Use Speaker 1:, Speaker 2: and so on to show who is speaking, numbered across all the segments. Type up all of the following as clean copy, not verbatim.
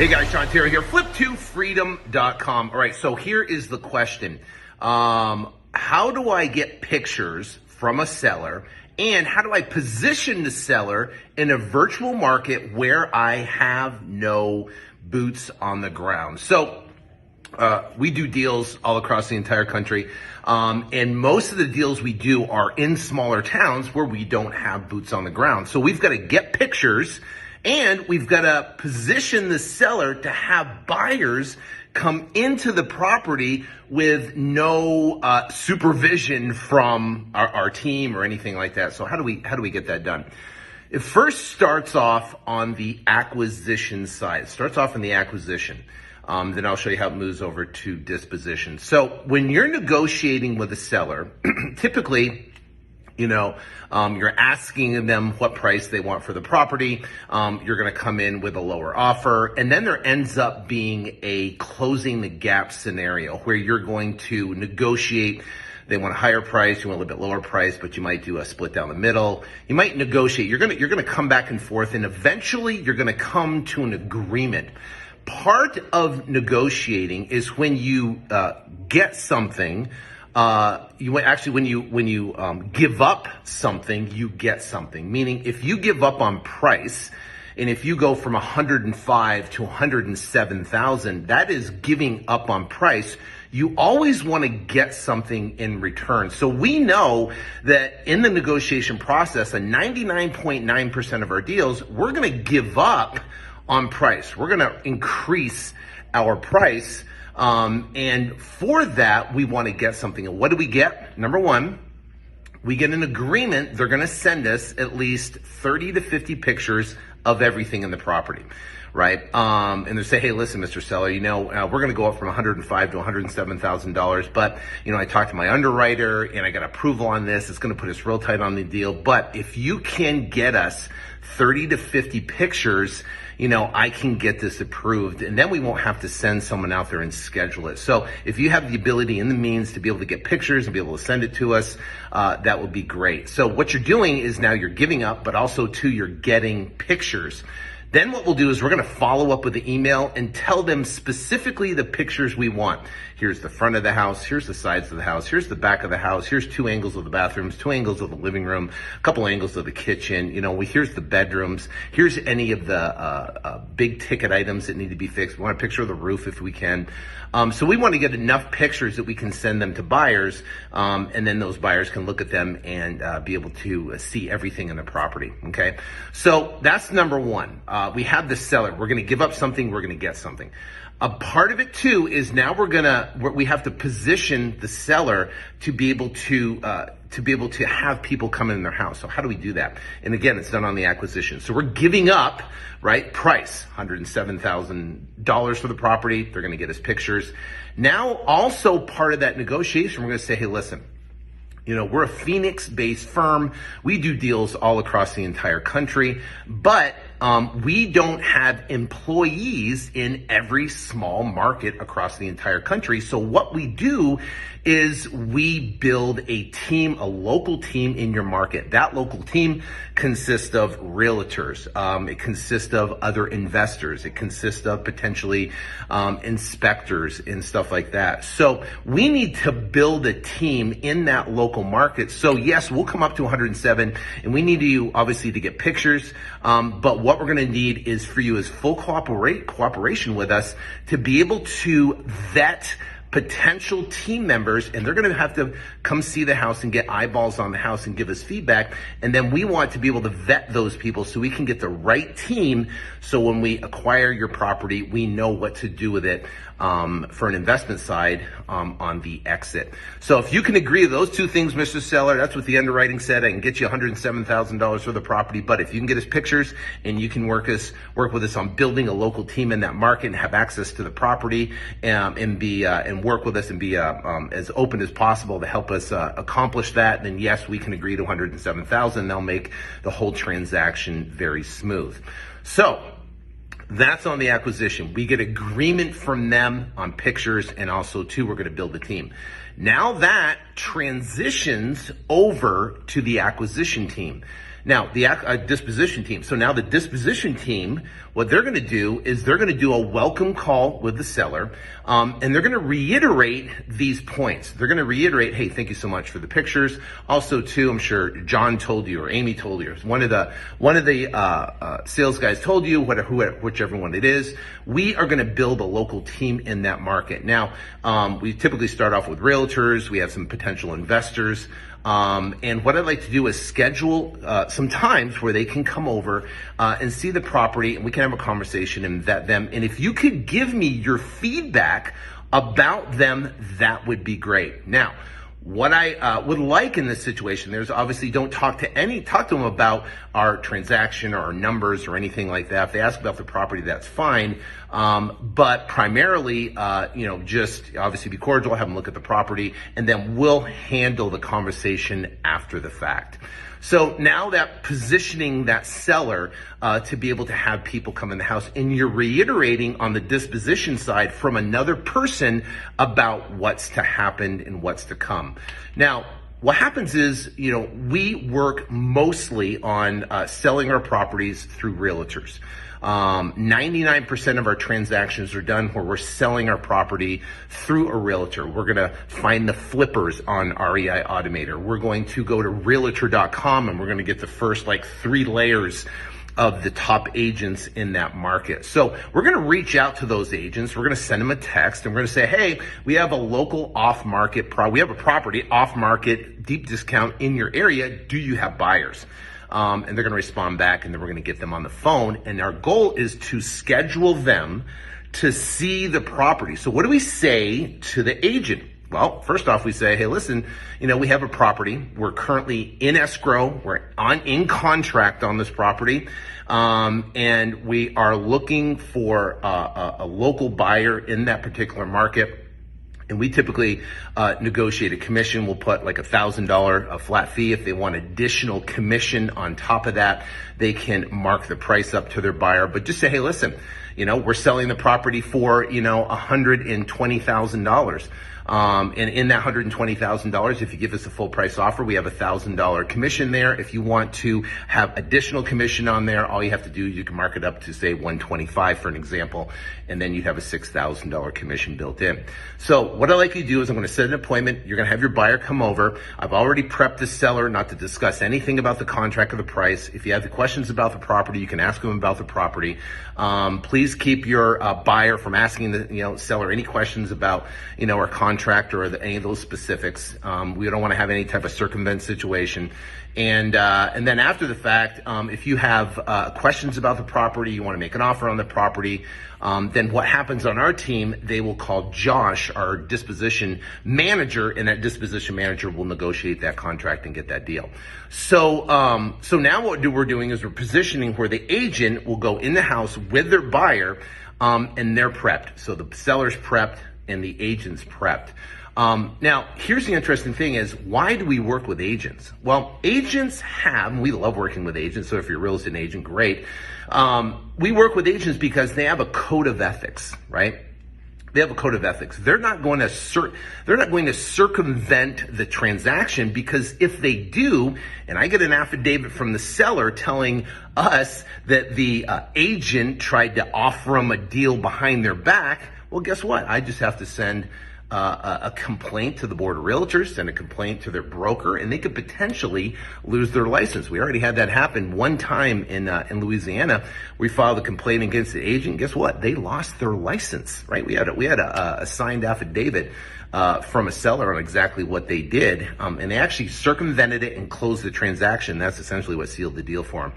Speaker 1: Hey guys, Sean Terry here, flip2freedom.com. All right, so here is the question. How do I get pictures from a seller, and how do I position the seller in a virtual market where I have no boots on the ground? So we do deals all across the entire country, and most of the deals we do are in smaller towns where we don't have boots on the ground. So we've got to get pictures, and we've got to position the seller to have buyers come into the property with no supervision from our team or anything like that. So how do we get that done? It first starts off on the acquisition side. It starts off in the acquisition. Then I'll show you how it moves over to disposition. So when you're negotiating with a seller, typically, you're asking them what price they want for the property. You're going to come in with a lower offer. And then there ends up being a closing the gap scenario where you're going to negotiate. They want a higher price, you want a little bit lower price, but you might do a split down the middle. You might negotiate. You're going to come back and forth, and eventually you're going to come to an agreement. Part of negotiating is when you get something. When you give up something, you get something. Meaning, if you give up on price, and if you go from 105 to 107,000, that is giving up on price. You always want to get something in return. So we know that in the negotiation process, a 99.9% of our deals, we're going to give up on price. We're going to increase our price. And for that, we want to get something. And what do we get? Number one, we get an agreement. They're going to send us at least 30 to 50 pictures of everything in the property, right? And they say, hey, listen, Mr. Seller, we're going to go up from $105,000 to $107,000. But, I talked to my underwriter and I got approval on this. It's going to put us real tight on the deal. But if you can get us 30 to 50 pictures, I can get this approved, and then we won't have to send someone out there and schedule it. So if you have the ability and the means to be able to get pictures and be able to send it to us, that would be great. So what you're doing is now you're giving up, but also too, you're getting pictures. Then what we'll do is we're going to follow up with the email and tell them specifically the pictures we want. Here's the front of the house. Here's the sides of the house. Here's the back of the house. Here's 2 angles of the bathrooms, 2 angles of the living room, a couple angles of the kitchen. Here's the bedrooms. Here's any of the big ticket items that need to be fixed. We want a picture of the roof if we can. So we want to get enough pictures that we can send them to buyers, and then those buyers can look at them and be able to see everything in the property. Okay, so that's number one. We have the seller. We're going to give up something. We're going to get something. A part of it too is now we have to position the seller to be able to have people come in their house. So how do we do that? And again, it's done on the acquisition. So we're giving up, right? Price, $107,000 for the property. They're going to get us pictures. Now, also part of that negotiation, we're going to say, hey, listen, we're a Phoenix-based firm. We do deals all across the entire country, but we don't have employees in every small market across the entire country. So what we do is we build a team, a local team in your market. That local team consists of realtors. It consists of other investors. It consists of potentially inspectors and stuff like that. So we need to build a team in that local market. So yes, we'll come up to 107, and we need you obviously to get pictures. But what we're going to need is for you is full cooperation with us to be able to vet potential team members, and they're going to have to come see the house and get eyeballs on the house and give us feedback. And then we want to be able to vet those people so we can get the right team. So when we acquire your property, we know what to do with it for an investment side on the exit. So if you can agree to those two things, Mr. Seller, that's what the underwriting said. I can get you $107,000 for the property. But if you can get us pictures and you can work with us on building a local team in that market and have access to the property and work with us and be as open as possible to help us accomplish that, then yes, we can agree to $107,000. They'll make the whole transaction very smooth. So that's on the acquisition. We get agreement from them on pictures, and also too, we're going to build the team. Now that transitions over to the acquisition team. Now, the disposition team. So now the disposition team, what they're going to do is they're going to do a welcome call with the seller, and they're going to reiterate these points. They're going to reiterate, hey, thank you so much for the pictures. Also, too, I'm sure John told you or Amy told you, or one of the sales guys told you, whichever one it is. We are going to build a local team in that market. Now, we typically start off with realtors. We have some potential investors. And what I'd like to do is schedule some times where they can come over and see the property, and we can have a conversation and vet them. And if you could give me your feedback about them, that would be great. Now, what I would like in this situation, there's obviously don't talk to them about our transaction or our numbers or anything like that. If they ask about the property, that's fine. But primarily, just obviously be cordial, have them look at the property, and then we'll handle the conversation after the fact. So now that positioning that seller to be able to have people come in the house, and you're reiterating on the disposition side from another person about what's to happen and what's to come. Now, what happens is, we work mostly on selling our properties through realtors. 99% of our transactions are done where we're selling our property through a realtor. We're going to find the flippers on REI Automator. We're going to go to realtor.com and we're going to get the first 3 layers of the top agents in that market. So we're going to reach out to those agents. We're going to send them a text and we're going to say, hey, we have a local off-market we have a property off-market deep discount in your area. Do you have buyers? And they're going to respond back, and then we're going to get them on the phone. And our goal is to schedule them to see the property. So what do we say to the agent? Well, first off, we say, hey, listen, we have a property. We're currently in escrow. We're in contract on this property. And we are looking for a local buyer in that particular market. And we typically negotiate a commission. We'll put $1,000 flat fee. If they want additional commission on top of that, they can mark the price up to their buyer. But just say, hey, listen, we're selling the property for, $120,000. And in that $120,000, if you give us a full price offer, we have $1,000 commission there. If you want to have additional commission on there, all you have to do, you can mark it up to say $125 for an example, and then you have a $6,000 commission built in. So what I'd like you to do is I'm going to set an appointment. You're going to have your buyer come over. I've already prepped the seller not to discuss anything about the contract or the price. If you have the questions about the property, you can ask them about the property. Please keep your buyer from asking the seller any questions about our contract or any of those specifics. We don't want to have any type of circumvent situation. And then after the fact, if you have questions about the property, you want to make an offer on the property, then what happens on our team, they will call Josh, our disposition manager, and that disposition manager will negotiate that contract and get that deal. So now what we're doing is we're positioning where the agent will go in the house with their buyer, and they're prepped. So the seller's prepped and the agent's prepped. Now, here's the interesting thing is, why do we work with agents? Well, we love working with agents. So if you're a real estate agent, great. We work with agents because they have a code of ethics, right? They have a code of ethics. They're not going to circumvent the transaction, because if they do, and I get an affidavit from the seller telling us that the agent tried to offer them a deal behind their back, well, guess what? I just have to send a complaint to the board of realtors, send a complaint to their broker, and they could potentially lose their license. We already had that happen one time in Louisiana. We filed a complaint against the agent. Guess what? They lost their license, right? We had a signed affidavit from a seller on exactly what they did, and they actually circumvented it and closed the transaction. That's essentially what sealed the deal for them.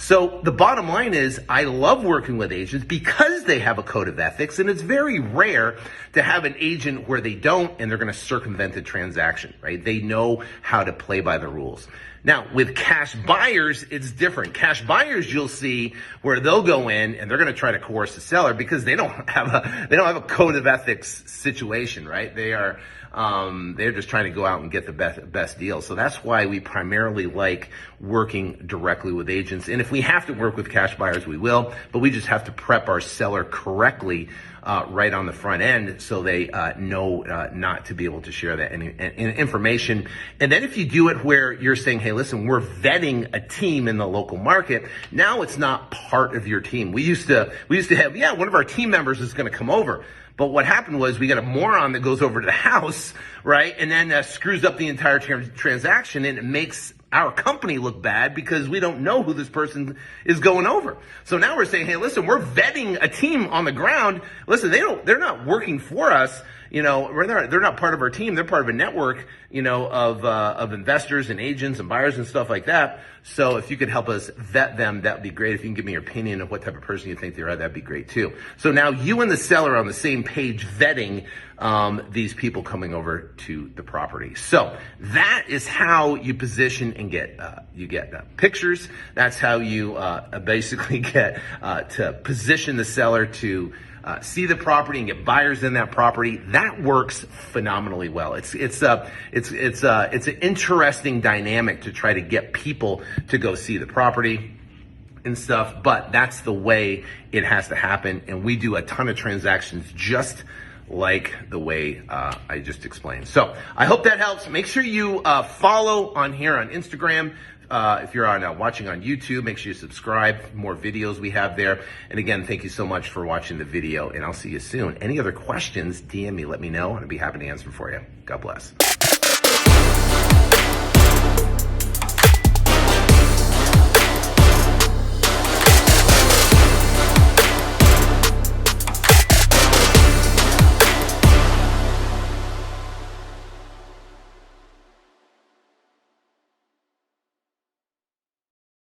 Speaker 1: So the bottom line is, I love working with agents because they have a code of ethics, and it's very rare to have an agent where they don't, and they're going to circumvent the transaction, right? They know how to play by the rules. Now, with cash buyers, it's different. Cash buyers, you'll see where they'll go in and they're going to try to coerce the seller because they don't have a code of ethics situation, right? They are They're just trying to go out and get the best deal. So that's why we primarily like working directly with agents. And if we have to work with cash buyers, we will, but we just have to prep our seller correctly right on the front end so they know not to be able to share that information. And then if you do it where you're saying, hey, listen, we're vetting a team in the local market, now it's not part of your team. We used to have, one of our team members is going to come over. But what happened was we got a moron that goes over to the house, right? And then screws up the entire transaction, and it makes our company look bad because we don't know who this person is going over. So now we're saying, hey, listen, we're vetting a team on the ground. Listen, they're not working for us. They're not part of our team. They're part of a network, of investors and agents and buyers and stuff like that. So if you could help us vet them, that'd be great. If you can give me your opinion of what type of person you think they are, that'd be great too. So now you and the seller are on the same page vetting these people coming over to the property. So that is how you position and get pictures. That's how you basically get to position the seller to see the property and get buyers in that property. That works phenomenally well. It's an interesting dynamic to try to get people to go see the property and stuff, but that's the way it has to happen. And we do a ton of transactions just like the way I just explained. So I hope that helps. Make sure you follow on here on Instagram. If you're watching on YouTube, make sure you subscribe. More videos we have there. And again, thank you so much for watching the video, and I'll see you soon. Any other questions, DM me, let me know, and I'd be happy to answer for you. God bless.